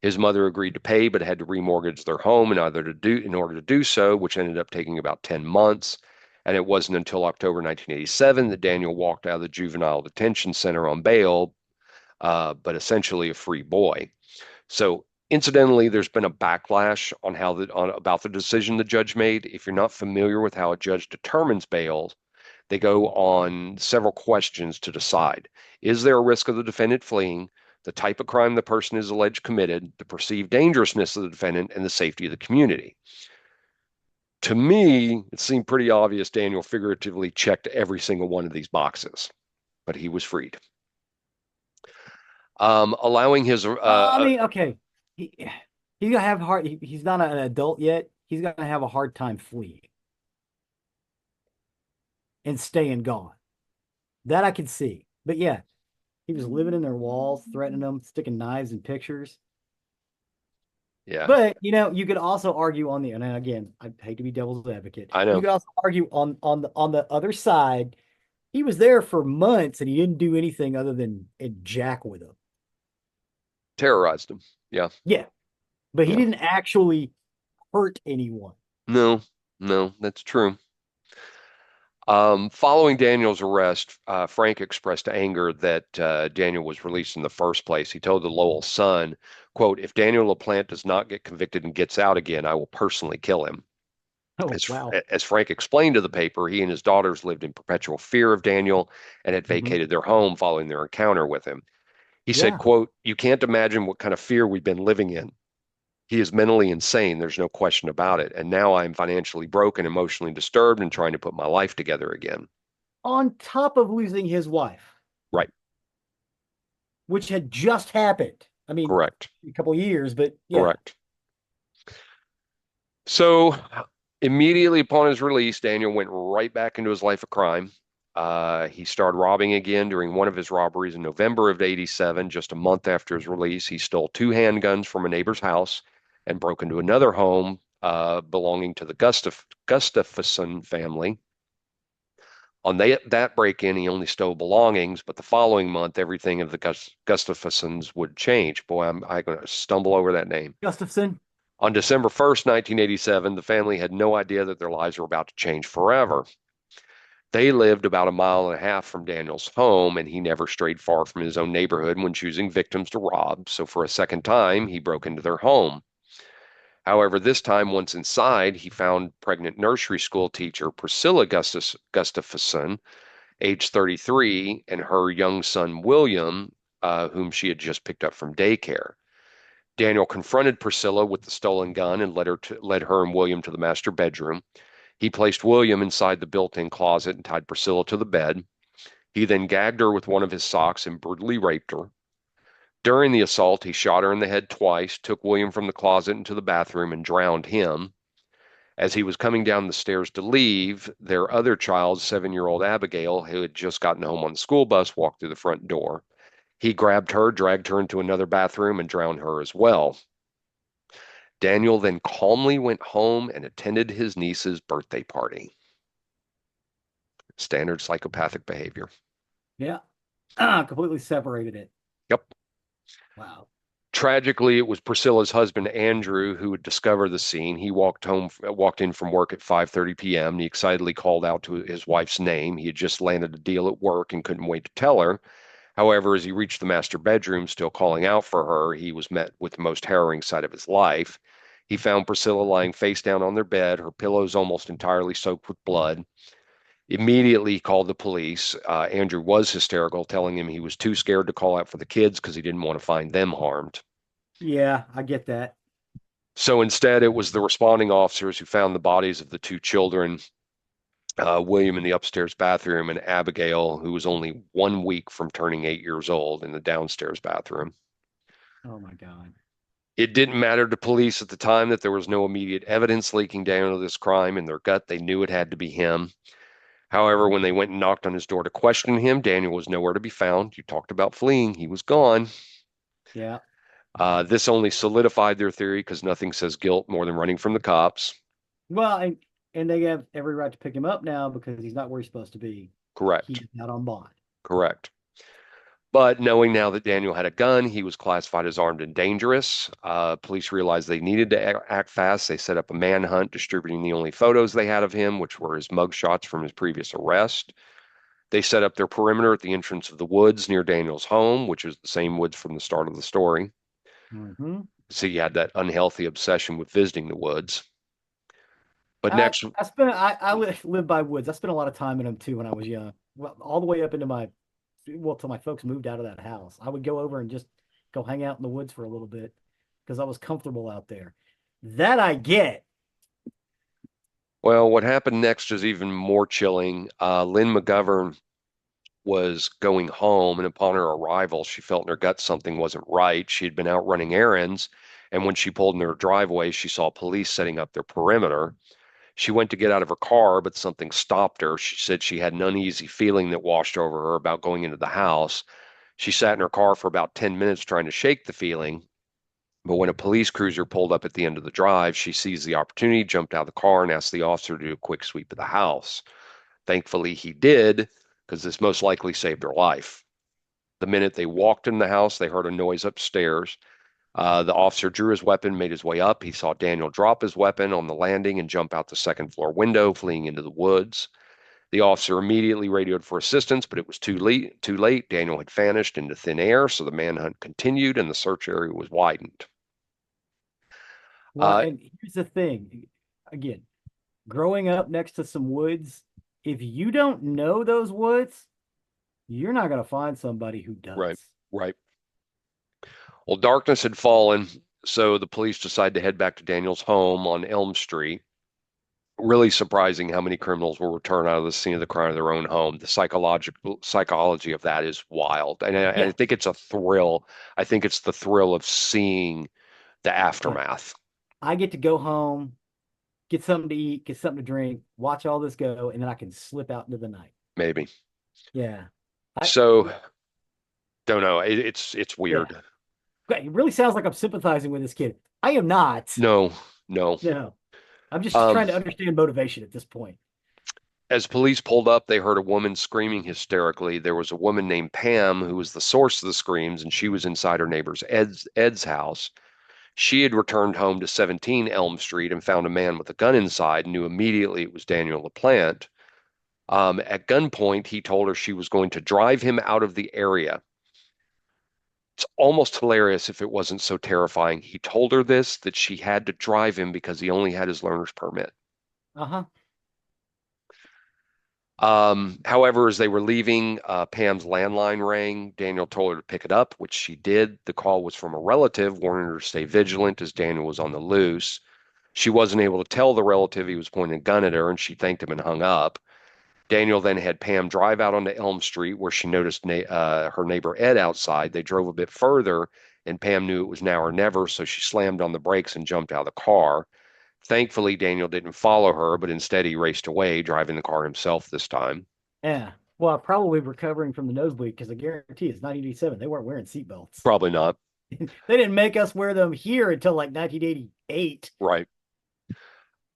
His mother agreed to pay, but had to remortgage their home in order to do so, which ended up taking about 10 months. And it wasn't until October 1987 that Daniel walked out of the juvenile detention center on bail, but essentially a free boy. So incidentally, there's been a backlash on about the decision the judge made. If you're not familiar with how a judge determines bail, they go on several questions to decide. Is there a risk of the defendant fleeing? The type of crime the person is alleged committed, the perceived dangerousness of the defendant, and the safety of the community. To me, it seemed pretty obvious Daniel figuratively checked every single one of these boxes, but he was freed. Allowing his I mean, okay. He, he's gonna have hard he's not an adult yet. He's gonna have a hard time fleeing and staying gone. That I can see. But yeah, he was living in their walls, threatening them, sticking knives in pictures. Yeah, But you could also argue on the and again, I hate to be devil's advocate. I You know. could also argue on the other side, he was there for months and he didn't do anything other than jack with them. Terrorized him. Yeah, Yeah, but he yeah. didn't actually hurt anyone. No, no, that's true. Following Daniel's arrest, Frank expressed anger that Daniel was released in the first place. He told the Lowell Sun, quote, if Daniel LaPlante does not get convicted and gets out again, I will personally kill him. Oh, As, wow. as Frank explained to the paper, he and his daughters lived in perpetual fear of Daniel and had Hmm. vacated their home following their encounter with him. He said, Yeah. quote, you can't imagine what kind of fear we've been living in. He is mentally insane. There's no question about it. And now I'm financially broken, emotionally disturbed, and trying to put my life together again. On top of losing his wife, Right. which had just happened. I mean, Correct. a couple of years, but yeah. Correct. So immediately upon his release, Daniel went right back into his life of crime. He started robbing again during one of his robberies in November of '87, just a month after his release. He stole two handguns from a neighbor's house and broke into another home belonging to the Gustafson family. On that break-in, he only stole belongings, but the following month, everything of the Gustafsons would change. Boy, I'm going to stumble over that name. Gustafson. On December 1st, 1987, the family had no idea that their lives were about to change forever. They lived about a mile and a half from Daniel's home, and he never strayed far from his own neighborhood when choosing victims to rob. So, for a second time, he broke into their home. However, this time, once inside, he found pregnant nursery school teacher Priscilla Gustafson, age 33, and her young son William, whom she had just picked up from daycare. Daniel confronted Priscilla with the stolen gun and led her and William to the master bedroom. He placed William inside the built-in closet and tied Priscilla to the bed. He then gagged her with one of his socks and brutally raped her. During the assault, he shot her in the head twice, took William from the closet into the bathroom, and drowned him. As he was coming down the stairs to leave, their other child, 7-year-old Abigail, who had just gotten home on the school bus, walked through the front door. He grabbed her, dragged her into another bathroom, and drowned her as well. Daniel then calmly went home and attended his niece's birthday party. Standard psychopathic behavior. Yeah. Completely separated it. Yep. Wow. Tragically, it was Priscilla's husband Andrew who had discovered the scene. He walked in from work at 5:30 p.m. and he excitedly called out to his wife's name. He had just landed a deal at work and couldn't wait to tell her. However, as he reached the master bedroom, still calling out for her, he was met with the most harrowing sight of his life. He found Priscilla lying face down on their bed, her pillows almost entirely soaked with blood. Immediately called the police. Andrew was hysterical, telling him he was too scared to call out for the kids because he didn't want to find them harmed. Yeah, I get that. So instead, it was the responding officers who found the bodies of the two children, William in the upstairs bathroom and Abigail, who was only 1 week from turning 8 years old, in the downstairs bathroom. Oh my God. It didn't matter to police at the time that there was no immediate evidence leaking down to this crime. In their gut, they knew it had to be him. However, when they went and knocked on his door to question him, Daniel was nowhere to be found. You talked about fleeing, he was gone. Yeah. This only solidified their theory because nothing says guilt more than running from the cops. Well, and they have every right to pick him up now because he's not where he's supposed to be. Correct. He's out on bond. Correct. But knowing now that Daniel had a gun, he was classified as armed and dangerous. Police realized they needed to act fast. They set up a manhunt, distributing the only photos they had of him, which were his mugshots from his previous arrest. They set up their perimeter at the entrance of the woods near Daniel's home, which is the same woods from the start of the story. Hmm. So he had that unhealthy obsession with visiting the woods. But I next, I spent I live by woods. I spent a lot of time in them too when I was young. Well, all the way up into my till my folks moved out of that house. I would go over and just go hang out in the woods for a little bit because I was comfortable out there. That I get. well, what happened next is even more chilling. Lynn McGovern was going home, and upon her arrival, she felt in her gut something wasn't right. She had been out running errands, and when she pulled in her driveway, she saw police setting up their perimeter. She went to get out of her car, but something stopped her. She said she had an uneasy feeling that washed over her about going into the house. She sat in her car for about 10 minutes trying to shake the feeling. But when a police cruiser pulled up at the end of the drive, she seized the opportunity, jumped out of the car, and asked the officer to do a quick sweep of the house. Thankfully, he did, because this most likely saved her life. The minute they walked in the house, they heard a noise upstairs. The officer drew his weapon, made his way up. He saw Daniel drop his weapon on the landing and jump out the second floor window, fleeing into the woods. The officer immediately radioed for assistance, but it was too late. Too late. Daniel had vanished into thin air, so the manhunt continued and the search area was widened. Well, Uh, and here's the thing. Again, growing up next to some woods, if you don't know those woods, you're not going to find somebody who right, does. right. Well, darkness had fallen, so the police decided to head back to Daniel's home on Elm Street. Really surprising how many criminals will return out of the scene of the crime of their own home. The psychological psychology of that is wild, and I Yeah. think it's a thrill. I think it's the thrill of seeing the Yeah. aftermath. I get to go home, get something to eat, get something to drink, watch all this go, and then I can slip out into the night. Maybe. Yeah. I So don't know. It's yeah. weird. It really sounds like I'm sympathizing with this kid. I am not. No, no. No. I'm just Um, trying to understand motivation at this point. as police pulled up, they heard a woman screaming hysterically. There was a woman named Pam who was the source of the screams, and she was inside her neighbor's Ed's house. She had returned home to 17 Elm Street and found a man with a gun inside and knew immediately it was Daniel LaPlante. At gunpoint, he told her she was going to drive him out of the area. It's almost hilarious if it wasn't so terrifying. He told her this, that she had to drive him because he only had his learner's permit. Uh-huh. However, as they were leaving, Pam's landline rang. Daniel told her to pick it up, which she did. The call was from a relative, warning her to stay vigilant as Daniel was on the loose. She wasn't able to tell the relative he was pointing a gun at her, and she thanked him and hung up. Daniel then had Pam drive out onto Elm Street, where she noticed her neighbor Ed outside. They drove a bit further, and Pam knew it was now or never, so she slammed on the brakes and jumped out of the car. Thankfully, Daniel didn't follow her, but instead he raced away, driving the car himself this time. Yeah. Well, probably recovering from the nosebleed because I guarantee it's 1987. They weren't wearing seatbelts. Probably not. They didn't make us wear them here until like 1988. Right.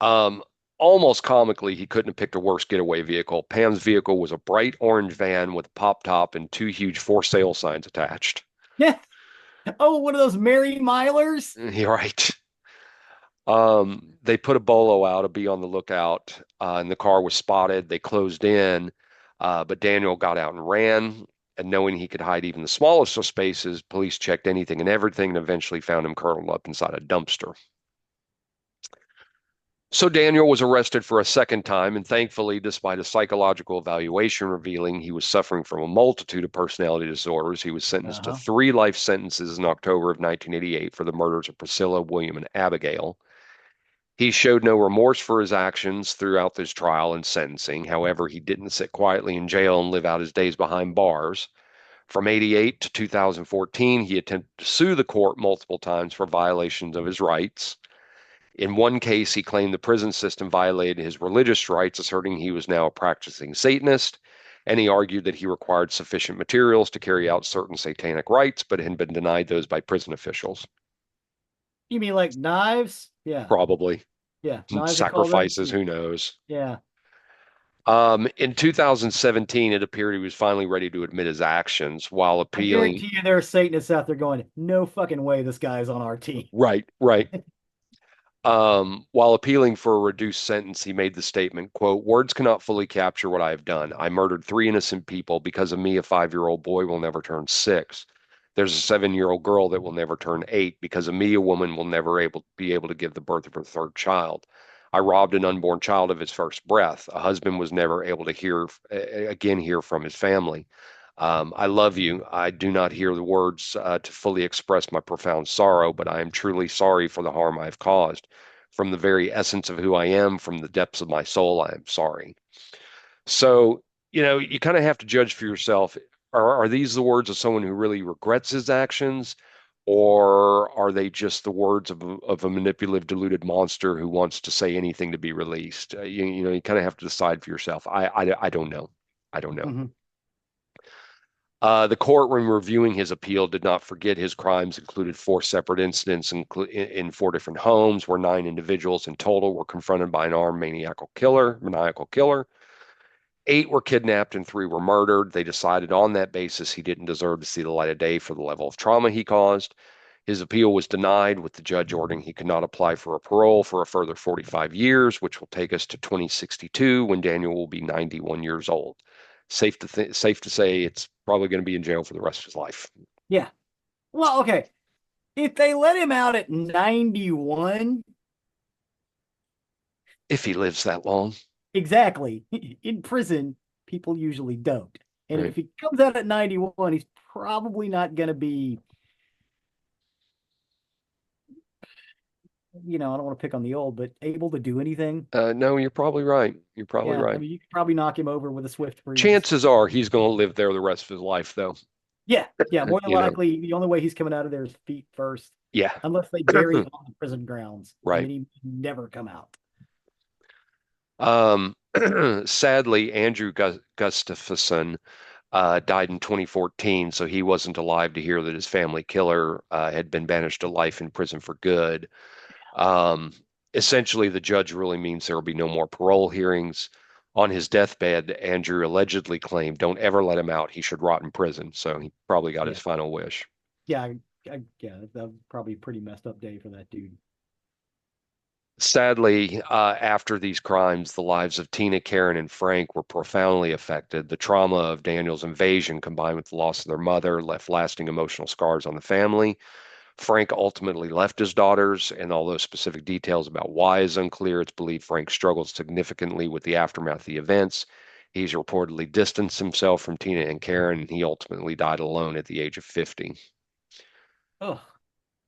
Um, Almost comically, he couldn't have picked a worse getaway vehicle. Pam's vehicle was a bright orange van with a pop top and two huge for sale signs attached. Yeah. Oh, one of those Mary Milers. You're right. They put a bolo out to be on the lookout, and the car was spotted. They closed in, but Daniel got out and ran. And knowing he could hide even the smallest of spaces, police checked anything and everything and eventually found him curled up inside a dumpster. So Daniel was arrested for a second time, and thankfully, despite a psychological evaluation revealing he was suffering from a multitude of personality disorders, he was sentenced to Uh-huh. 3 life sentences in October of 1988 for the murders of Priscilla, William, and Abigail. He showed no remorse for his actions throughout this trial and sentencing. However, he didn't sit quietly in jail and live out his days behind bars. From 88 to 2014, he attempted to sue the court multiple times for violations of his rights. In one case, he claimed the prison system violated his religious rights, asserting he was now a practicing Satanist, and he argued that he required sufficient materials to carry out certain satanic rites, but had been denied those by prison officials. You mean like knives? Yeah. Probably. Yeah. Knives they call them. Sacrifices, Yeah. who knows? Yeah. In 2017, it appeared he was finally ready to admit his actions while I appealing. guarantee you there are Satanists out there going, no fucking way this guy's on our team. Right, right. While appealing for a reduced sentence, he made the statement, quote, "Words cannot fully capture what I have done. I murdered 3 innocent people. Because of me, a 5-year-old boy will never turn 6. There's a 7-year-old girl that will never turn 8. Because of me, a woman will never be able to give the birth of her third child. I robbed an unborn child of his first breath. A husband was never able to hear from his family. I love you. I do not hear the words to fully express my profound sorrow, but I am truly sorry for the harm I have caused. From the very essence of who I am, from the depths of my soul, I am sorry." So, you kind of have to judge for yourself. Are these the words of someone who really regrets his actions, or are they just the words of a manipulative, deluded monster who wants to say anything to be released? You kind of have to decide for yourself. I don't know. I don't know. Mhm. The court, when reviewing his appeal, did not forget his crimes included 4 separate incidents in 4 different homes, where 9 individuals in total were confronted by an armed maniacal killer. 8 were kidnapped and 3 were murdered. They decided on that basis he didn't deserve to see the light of day for the level of trauma he caused. His appeal was denied, with the judge ordering he could not apply for a parole for a further 45 years, which will take us to 2062 when Daniel will be 91 years old. Safe to say it's probably going to be in jail for the rest of his life Yeah. Well, okay. If they let him out at 91, if he lives that long, exactly, in prison, people usually don't. And right? if he comes out at 91, he's probably not going to be, I don't want to pick on the old, but able to do anything. No, you're probably right. You're probably Yeah. I right. mean, you could probably knock him over with a swift breeze. Chances are he's going to live there the rest of his life, though. Yeah. Yeah. More than You know, likely, the only way he's coming out of there is feet first, yeah, unless they bury him on the prison grounds and right. then he never come out. Um, Sadly, Andrew Gustafsson died in 2014, so he wasn't alive to hear that his family killer had been banished to life in prison for good. Um, Essentially, the judge ruling means there will be no more parole hearings. On his deathbed, Andrew allegedly claimed, "Don't ever let him out. He should rot in prison." So he probably got his Yeah. final wish. Yeah. Yeah. That was probably a pretty messed up day for that dude. Sadly, after these crimes, the lives of Tina, Karen, and Frank were profoundly affected. The trauma of Daniel's invasion, combined with the loss of their mother, left lasting emotional scars on the family. Frank ultimately left his daughters, and although specific details about why is unclear, it's believed Frank struggled significantly with the aftermath of the events. He's reportedly distanced himself from Tina and Karen, and he ultimately died alone at the age of 50. Oh,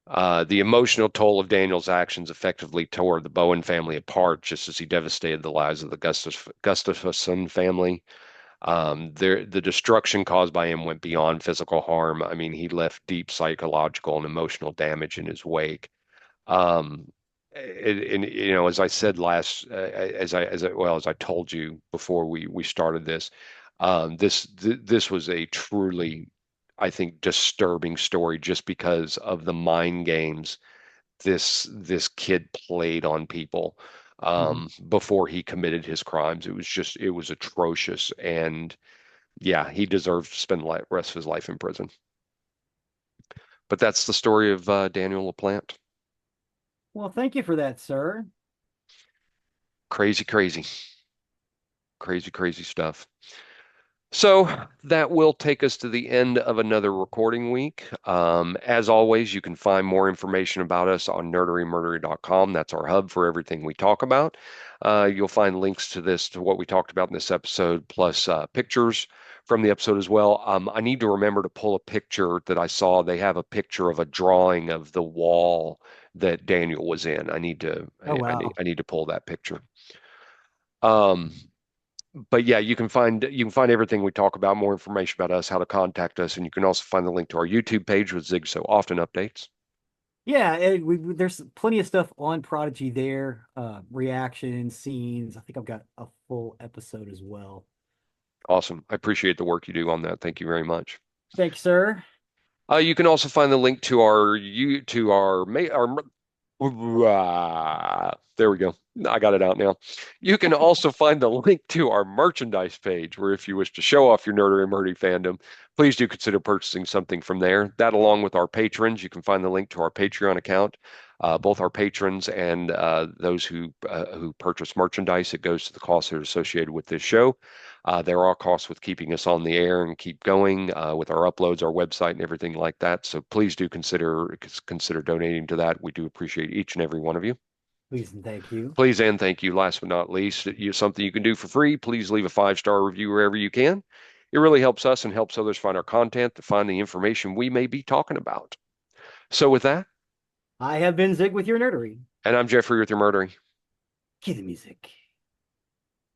The emotional toll of Daniel's actions effectively tore the Bowen family apart, just as he devastated the lives of the Gustafson family. The destruction caused by him went beyond physical harm. I mean, he left deep psychological and emotional damage in his wake. Um, as I said as I told you before we started this, this was a truly, I think, disturbing story just because of the mind games this kid played on people. Mhm. before he committed his crimes. It was atrocious. And yeah, he deserves to spend the rest of his life in prison. But that's the story of Daniel LaPlante. Well, thank you for that, sir. Crazy, crazy, crazy, crazy stuff. So that will take us to the end of another recording week. As always, you can find more information about us on nerderymurdery.com. That's our hub for everything we talk about. You'll find links to this, to what we talked about in this episode, plus pictures from the episode as well. I need to remember to pull a picture that I saw. They have a picture of a drawing of the wall that Daniel was in. Oh, wow. I need to pull that picture. Um, but yeah, you can find everything we talk about, more information about us, how to contact us, and you can also find the link to our YouTube page with Zig so often updates. Yeah, there's plenty of stuff on Prodigy there, reactions, scenes. I think I've got a full episode as well. Awesome. I appreciate the work you do on that. Thank you very much. Thank you, sir. You can also find the link to our there we go. I got it out now. You can also find the link to our merchandise page, where if you wish to show off your Nerdery and Murdy fandom, please do consider purchasing something from there. That, along with our patrons, you can find the link to our Patreon account. Both our patrons and those who purchase merchandise, it goes to the costs that are associated with this show. There are costs with keeping us on the air and keep going with our uploads, our website, and everything like that. So please do consider donating to that. We do appreciate each and every one of you. Please and thank you. Please and thank you. Last but not least, something you can do for free. Please leave a 5-star review wherever you can. It really helps us and helps others find our content, to find the information we may be talking about. So with that, I have been Zig with your nerdery. and I'm Jeffrey with your murdering. Cue the music.